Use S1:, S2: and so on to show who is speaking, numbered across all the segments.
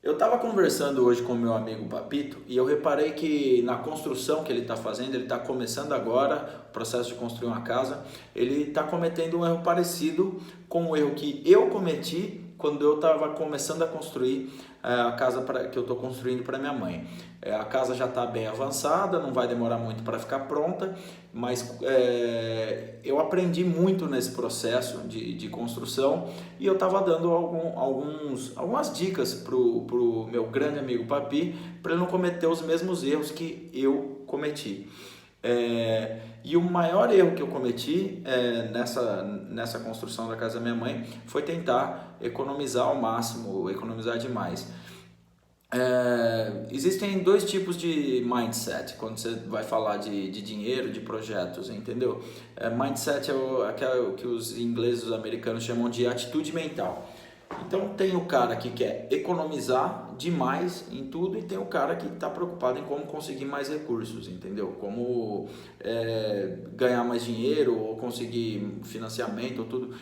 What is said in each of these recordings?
S1: Eu estava conversando hoje com o meu amigo Papito e eu reparei que na construção que ele está fazendo, ele está começando agora o processo de construir uma casa, ele está cometendo um erro parecido com o erro que eu cometi quando eu estava começando a construir a casa que eu estou construindo para minha mãe. A casa já está bem avançada, não vai demorar muito para ficar pronta, mas eu aprendi muito nesse processo de construção e eu estava dando algumas dicas para o meu grande amigo Papi, para ele não cometer os mesmos erros que eu cometi. E o maior erro que eu cometi nessa construção da casa da minha mãe foi tentar economizar ao máximo, economizar demais. Existem dois tipos de mindset quando você vai falar de dinheiro, de projetos, entendeu? Mindset é o que os ingleses, os americanos chamam de atitude mental. Então tem o cara que quer economizar demais em tudo e tem o cara que está preocupado em como conseguir mais recursos, entendeu? Como ganhar mais dinheiro ou conseguir financiamento ou tudo.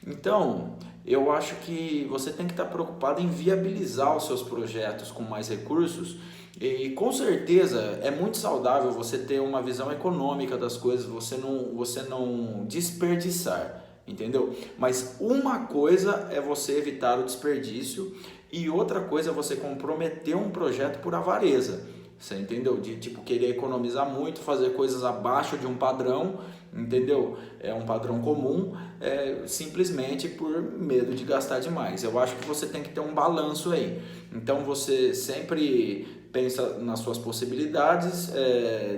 S1: Então, eu acho que você tem que estar preocupado em viabilizar os seus projetos com mais recursos e com certeza é muito saudável você ter uma visão econômica das coisas, você não desperdiçar. Entendeu? Mas uma coisa é você evitar o desperdício e outra coisa é você comprometer um projeto por avareza. Você entendeu? De tipo querer economizar muito, fazer coisas abaixo de um padrão, entendeu? É um padrão comum, simplesmente por medo de gastar demais. Eu acho que você tem que ter um balanço aí. Então você sempre pensa nas suas possibilidades,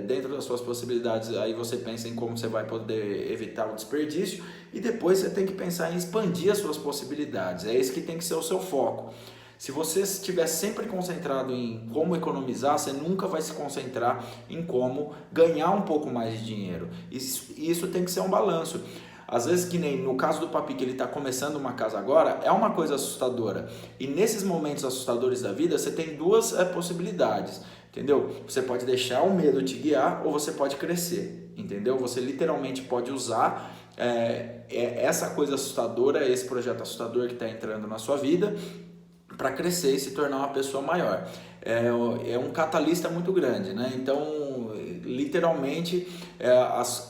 S1: dentro das suas possibilidades aí você pensa em como você vai poder evitar o desperdício e depois você tem que pensar em expandir as suas possibilidades, é esse que tem que ser o seu foco. Se você estiver sempre concentrado em como economizar, você nunca vai se concentrar em como ganhar um pouco mais de dinheiro. Isso tem que ser um balanço. Às vezes, que nem no caso do Papi, que ele está começando uma casa agora, é uma coisa assustadora. E nesses momentos assustadores da vida, você tem duas possibilidades, entendeu? Você pode deixar o medo te guiar ou você pode crescer, entendeu? Você literalmente pode usar essa coisa assustadora, esse projeto assustador que está entrando na sua vida, para crescer e se tornar uma pessoa maior. É um catalista muito grande, né? Então, literalmente,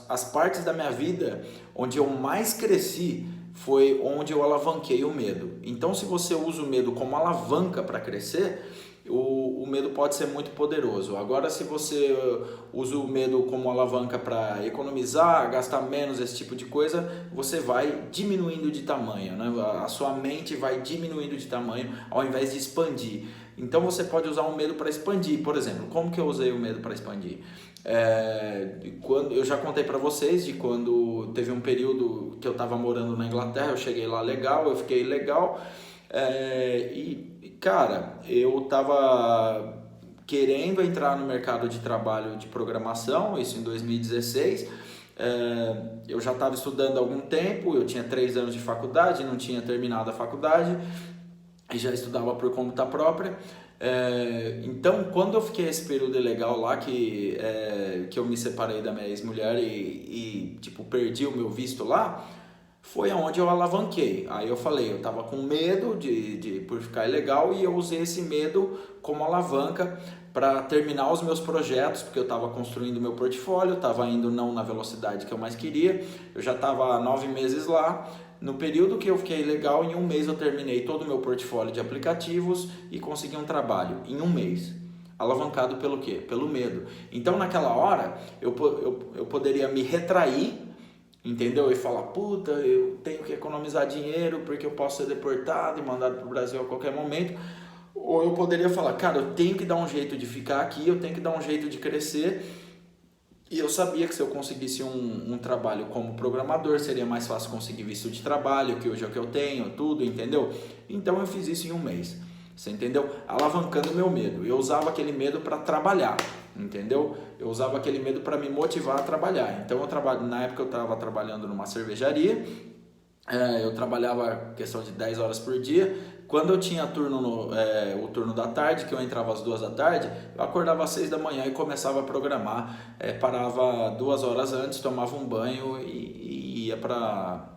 S1: as partes da minha vida onde eu mais cresci foi onde eu alavanquei o medo. Então, se você usa o medo como alavanca para crescer, o medo pode ser muito poderoso. Agora, se você usa o medo como alavanca para economizar, gastar menos, esse tipo de coisa, você vai diminuindo de tamanho, né? A sua mente vai diminuindo de tamanho ao invés de expandir. Então você pode usar o medo para expandir. Por exemplo, como que eu usei o medo para expandir? Quando eu já contei para vocês de quando teve um período que eu estava morando na Inglaterra, eu cheguei lá legal, eu fiquei legal, cara, eu estava querendo entrar no mercado de trabalho de programação, isso em 2016. Eu já estava estudando há algum tempo, eu tinha 3 anos de faculdade, não tinha terminado a faculdade e já estudava por conta própria. Então, quando eu fiquei esse período legal lá, que eu me separei da minha ex-mulher e tipo, perdi o meu visto lá, foi aonde eu alavanquei. Aí eu falei, eu tava com medo por ficar ilegal e eu usei esse medo como alavanca para terminar os meus projetos, porque eu estava construindo meu portfólio, estava indo não na velocidade que eu mais queria, eu já estava há 9 meses lá. No período que eu fiquei legal, em um mês eu terminei todo o meu portfólio de aplicativos e consegui um trabalho em um mês. Alavancado pelo quê? Pelo medo. Então naquela hora eu poderia me retrair, entendeu? E falar, puta, eu tenho que economizar dinheiro porque eu posso ser deportado e mandado para o Brasil a qualquer momento. Ou eu poderia falar, cara, eu tenho que dar um jeito de ficar aqui, eu tenho que dar um jeito de crescer. E eu sabia que se eu conseguisse um trabalho como programador, seria mais fácil conseguir visto de trabalho, que hoje é o que eu tenho, tudo, entendeu? Então eu fiz isso em um mês, você entendeu? Alavancando o meu medo. Eu usava aquele medo para trabalhar, entendeu? Eu usava aquele medo para me motivar a trabalhar. Então na época eu estava trabalhando numa cervejaria, eu trabalhava questão de 10 horas por dia. Quando eu tinha o turno da tarde, que eu entrava às 2 da tarde, eu acordava às 6 da manhã e começava a programar. Parava 2 horas antes, tomava um banho e ia para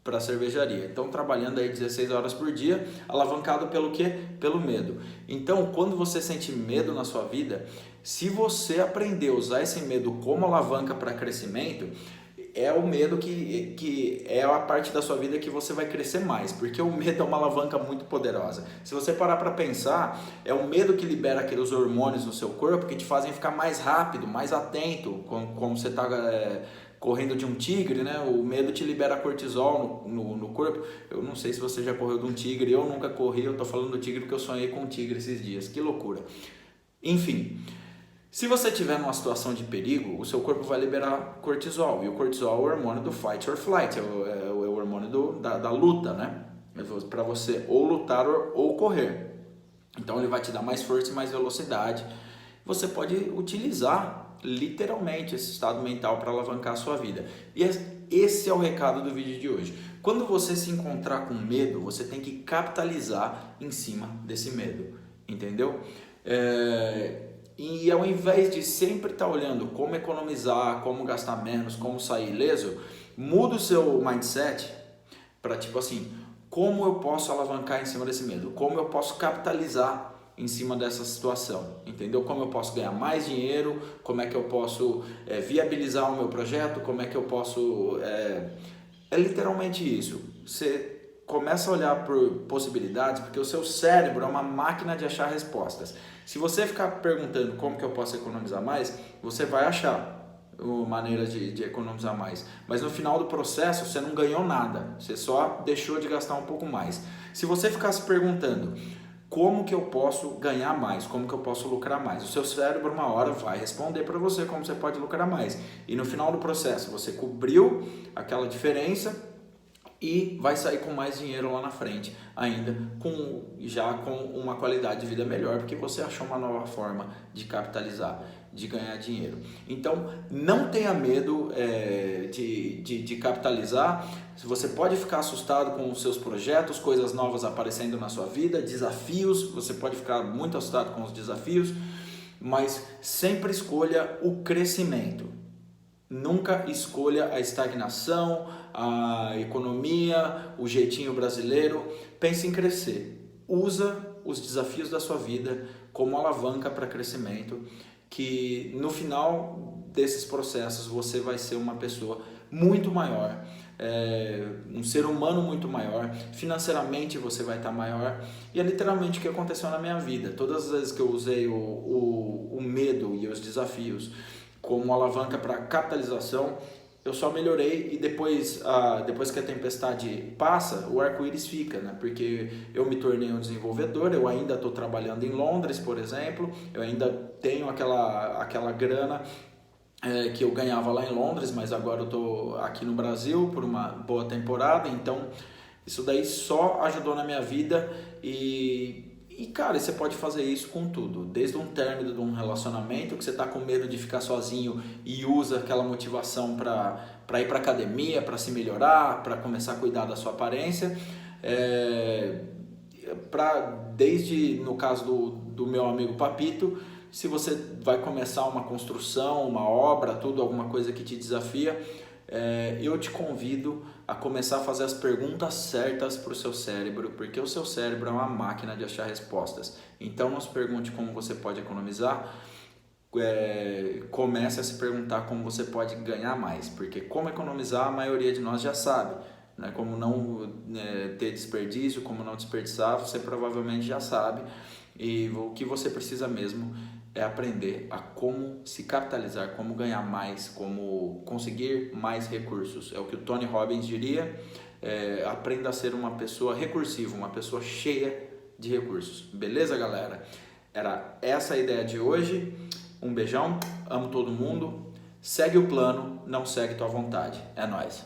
S1: para a cervejaria. Então, trabalhando aí 16 horas por dia, alavancado pelo quê? Pelo medo. Então, quando você sente medo na sua vida, se você aprender a usar esse medo como alavanca para crescimento, é o medo que é a parte da sua vida que você vai crescer mais, porque o medo é uma alavanca muito poderosa. Se você parar para pensar, é o medo que libera aqueles hormônios no seu corpo que te fazem ficar mais rápido, mais atento, como você está correndo de um tigre, né? O medo te libera cortisol no corpo. Eu não sei se você já correu de um tigre, eu nunca corri, eu tô falando do tigre porque eu sonhei com um tigre esses dias, que loucura. Enfim, se você estiver numa situação de perigo, o seu corpo vai liberar cortisol, e o cortisol é o hormônio do fight or flight, é o hormônio da luta, né? Para você ou lutar ou correr. Então ele vai te dar mais força e mais velocidade. Você pode utilizar literalmente esse estado mental para alavancar a sua vida. E esse é o recado do vídeo de hoje. Quando você se encontrar com medo, você tem que capitalizar em cima desse medo, entendeu? E ao invés de sempre estar olhando como economizar, como gastar menos, como sair ileso, muda o seu mindset para tipo assim, como eu posso alavancar em cima desse medo? Como eu posso capitalizar em cima dessa situação, entendeu? Como eu posso ganhar mais dinheiro, como é que eu posso viabilizar o meu projeto, como é que eu posso... É literalmente isso. Você começa a olhar por possibilidades, porque o seu cérebro é uma máquina de achar respostas. Se você ficar perguntando como que eu posso economizar mais, você vai achar maneira de economizar mais, mas no final do processo você não ganhou nada, você só deixou de gastar um pouco mais. Se você ficar se perguntando como que eu posso ganhar mais, como que eu posso lucrar mais, o seu cérebro uma hora vai responder para você como você pode lucrar mais, e no final do processo você cobriu aquela diferença e vai sair com mais dinheiro lá na frente, ainda já com uma qualidade de vida melhor, porque você achou uma nova forma de capitalizar, de ganhar dinheiro. Então, não tenha medo de capitalizar. Você pode ficar assustado com os seus projetos, coisas novas aparecendo na sua vida, desafios, você pode ficar muito assustado com os desafios, mas sempre escolha o crescimento. Nunca escolha a estagnação, a economia, o jeitinho brasileiro. Pense em crescer. Usa os desafios da sua vida como alavanca para crescimento, que no final desses processos você vai ser uma pessoa muito maior, um ser humano muito maior, financeiramente você vai estar maior, e é literalmente o que aconteceu na minha vida. Todas as vezes que eu usei o medo e os desafios como alavanca para capitalização, eu só melhorei, e depois que a tempestade passa, o arco-íris fica, né? Porque eu me tornei um desenvolvedor, eu ainda estou trabalhando em Londres, por exemplo, eu ainda tenho aquela grana que eu ganhava lá em Londres, mas agora eu estou aqui no Brasil por uma boa temporada, então isso daí só ajudou na minha vida. E cara, você pode fazer isso com tudo, desde um término de um relacionamento que você está com medo de ficar sozinho e usa aquela motivação para ir para academia, para se melhorar, para começar a cuidar da sua aparência, desde no caso do meu amigo Papito, se você vai começar uma construção, uma obra, alguma coisa que te desafia, eu te convido a começar a fazer as perguntas certas para o seu cérebro, porque o seu cérebro é uma máquina de achar respostas. Então não se pergunte como você pode economizar, comece a se perguntar como você pode ganhar mais, porque como economizar a maioria de nós já sabe, né? Como não ter desperdício, como não desperdiçar, você provavelmente já sabe, e o que você precisa mesmo é aprender a como se capitalizar, como ganhar mais, como conseguir mais recursos. É o que o Tony Robbins diria, aprenda a ser uma pessoa recursiva, uma pessoa cheia de recursos. Beleza, galera? Era essa a ideia de hoje. Um beijão, amo todo mundo. Segue o plano, não segue tua vontade. É nóis.